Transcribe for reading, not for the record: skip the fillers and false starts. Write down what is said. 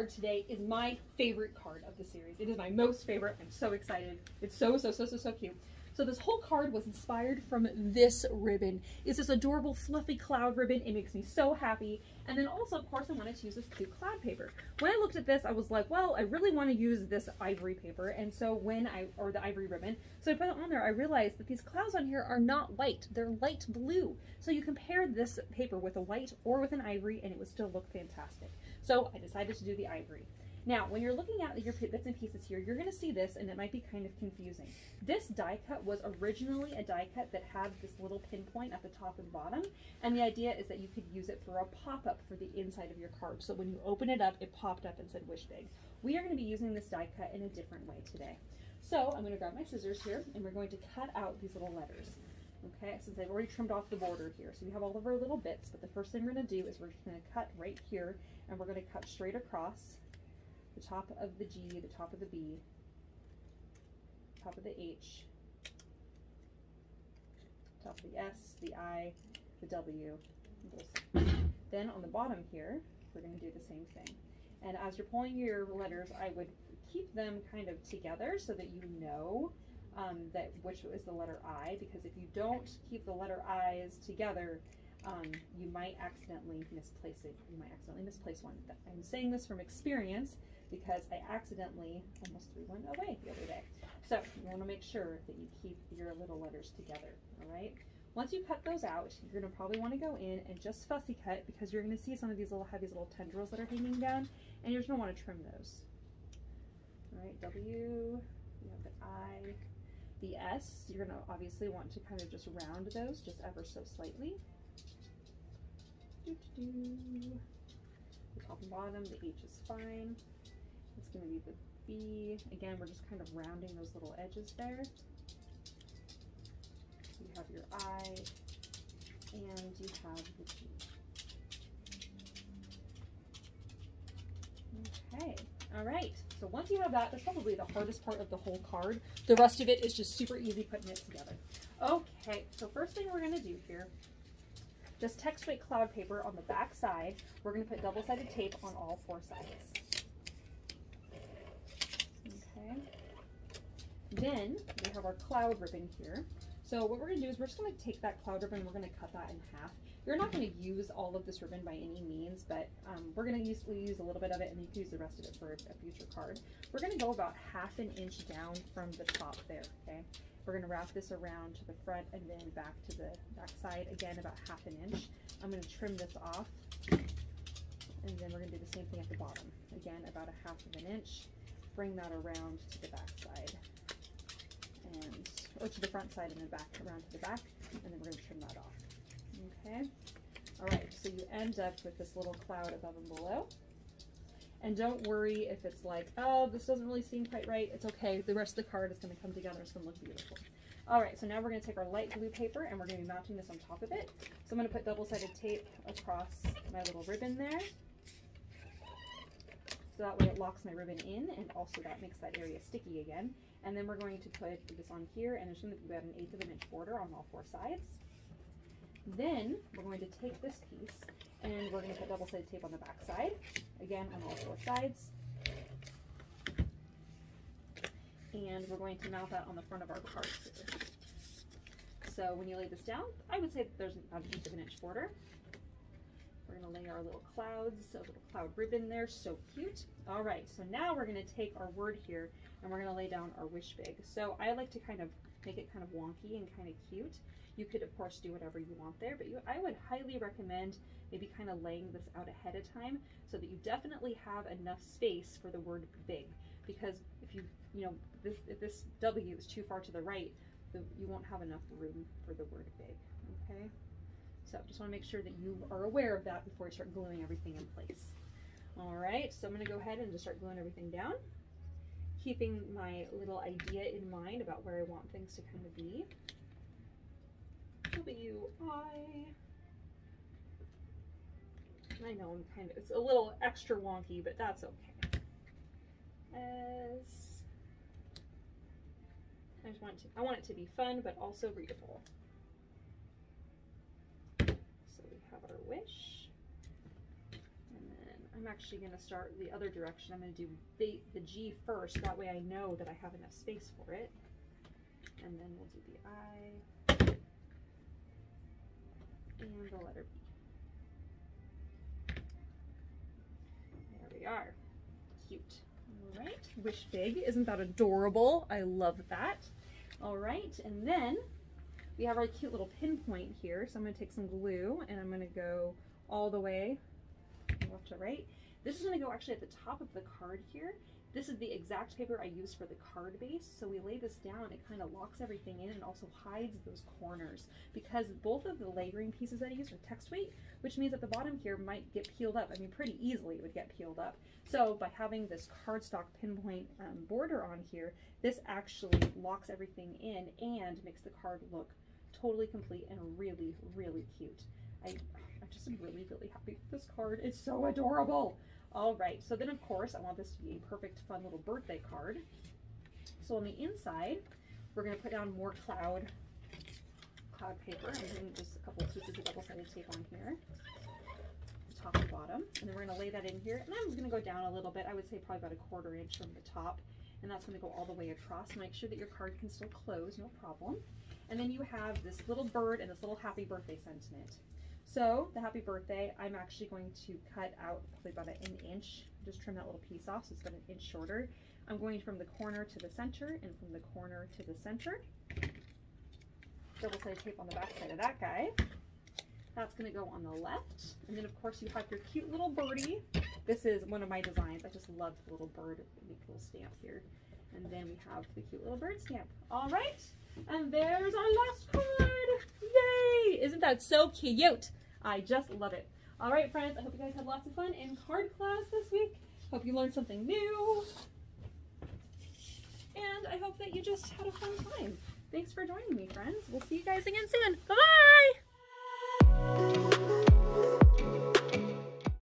card today is my favorite card of the series. It is my most favorite. I'm so excited. It's so cute. So this whole card was inspired from this ribbon. It's this adorable fluffy cloud ribbon. It makes me so happy. And then also, of course, I wanted to use this cute cloud paper. When I looked at this, I was like, well, I really want to use this ivory paper. And so or the ivory ribbon. So I put it on there. I realized that these clouds on here are not white. They're light blue. So you compare this paper with a white or with an ivory and it would still look fantastic. So I decided to do the ivory. Now, when you're looking at your bits and pieces here, you're going to see this and it might be kind of confusing. This die cut was originally a die cut that had this little pinpoint at the top and bottom, and the idea is that you could use it for a pop-up for the inside of your card. So when you open it up, it popped up and said "Wish Big." We are going to be using this die cut in a different way today. So I'm going to grab my scissors here and we're going to cut out these little letters. Okay, since I've already trimmed off the border here. So we have all of our little bits, but the first thing we're going to do is we're just going to cut right here and we're going to cut straight across the top of the G, the top of the B, top of the H, top of the S, the I, the W, then on the bottom here, we're going to do the same thing. And as you're pulling your letters, I would keep them kind of together so that you know that which is the letter I, because if you don't keep the letter I's together, you might accidentally misplace it. You might accidentally misplace one. I'm saying this from experience because I accidentally almost threw one away the other day. So you want to make sure that you keep your little letters together, all right? Once you cut those out, you're going to probably want to go in and just fussy cut because you're going to see some of these little tendrils that are hanging down, and you're just going to want to trim those. All right, W, you have the I, the S, you're going to obviously want to kind of just round those just ever so slightly. The top and bottom, the H is fine. It's going to be the B. Again, we're just kind of rounding those little edges there. You have your I, and you have the G. Okay, all right. So once you have that, that's probably the hardest part of the whole card. The rest of it is just super easy putting it together. Okay, so first thing we're going to do here, just text weight cloud paper on the back side. We're going to put double-sided tape on all 4 sides. Okay. Then we have our cloud ribbon here. So what we're going to do is we're just going to take that cloud ribbon and we're going to cut that in half. You're not going to use all of this ribbon by any means, but we're going to use a little bit of it and you can use the rest of it for a future card. We're going to go about 1/2 inch down from the top there, okay? We're going to wrap this around to the front and then back to the back side, again about 1/2 inch. I'm going to trim this off and then we're going to do the same thing at the bottom. Again, about 1/2 inch. Bring that around to the back side or to the front side and then back around to the back, and then we're going to trim that off. Okay, all right, so you end up with this little cloud above and below. And don't worry if it's like, oh, this doesn't really seem quite right. It's okay. The rest of the card is going to come together. It's going to look beautiful. All right, so now we're going to take our light blue paper and we're going to be mounting this on top of it. So I'm going to put double-sided tape across my little ribbon there. So that way it locks my ribbon in, and also that makes that area sticky again. And then we're going to put this on here, and there's going to be about 1/8 inch border on all 4 sides. Then we're going to take this piece and we're going to put double-sided tape on the back side, again on all 4 sides. And we're going to mount that on the front of our card here. So when you lay this down, I would say that there's about 1/8 inch border. We're going to lay our little clouds, a little cloud ribbon there, so cute. All right, so now we're going to take our word here and we're going to lay down our wish big. So I like to kind of make it kind of wonky and kind of cute. You could, of course, do whatever you want there, but I would highly recommend maybe kind of laying this out ahead of time so that you definitely have enough space for the word big. Because if if this W is too far to the right, you won't have enough room for the word big, okay? So just want to make sure that you are aware of that before you start gluing everything in place. All right, so I'm going to go ahead and just start gluing everything down, keeping my little idea in mind about where I want things to kind of be. W-I. I know it's a little extra wonky, but that's okay. S. I want it to be fun, but also readable. So we have our wish, and then I'm actually going to start the other direction. I'm going to do the G first. That way I know that I have enough space for it. And then we'll do the I and the letter B. There we are. Cute. All right. Wish big. Isn't that adorable? I love that. All right. And then we have our cute little pinpoint here. So I'm going to take some glue and I'm going to go all the way left to right. This is going to go actually at the top of the card here. This is the exact paper I used for the card base. So we lay this down, it kind of locks everything in and also hides those corners because both of the layering pieces that I use are text weight, which means that the bottom here might get peeled up. I mean, pretty easily it would get peeled up. So by having this cardstock pinpoint border on here, this actually locks everything in and makes the card look totally complete and really, really cute. I'm just really, really happy with this card. It's so adorable. All right, so then of course I want this to be a perfect, fun little birthday card. So on the inside, we're gonna put down more cloud paper. I'm putting just a couple of pieces of double-sided tape on here, top and bottom. And then we're gonna lay that in here. And I'm gonna go down a little bit. I would say probably about a 1/4 inch from the top. And that's gonna go all the way across. Make sure that your card can still close, no problem. And then you have this little bird and this little happy birthday sentiment. So the happy birthday, I'm actually going to cut out probably about an inch, just trim that little piece off so it's about an inch shorter. I'm going from the corner to the center and from the corner to the center. Double-sided tape on the back side of that guy. That's going to go on the left. And then of course you have your cute little birdie. This is one of my designs. I just love the little bird, neat little stamp here. And then we have the cute little bird stamp. All right, and there's our last card. Yay! Isn't that so cute? I just love it. All right, friends, I hope you guys had lots of fun in card class this week. Hope you learned something new. And I hope that you just had a fun time. Thanks for joining me, friends. We'll see you guys again soon. Bye.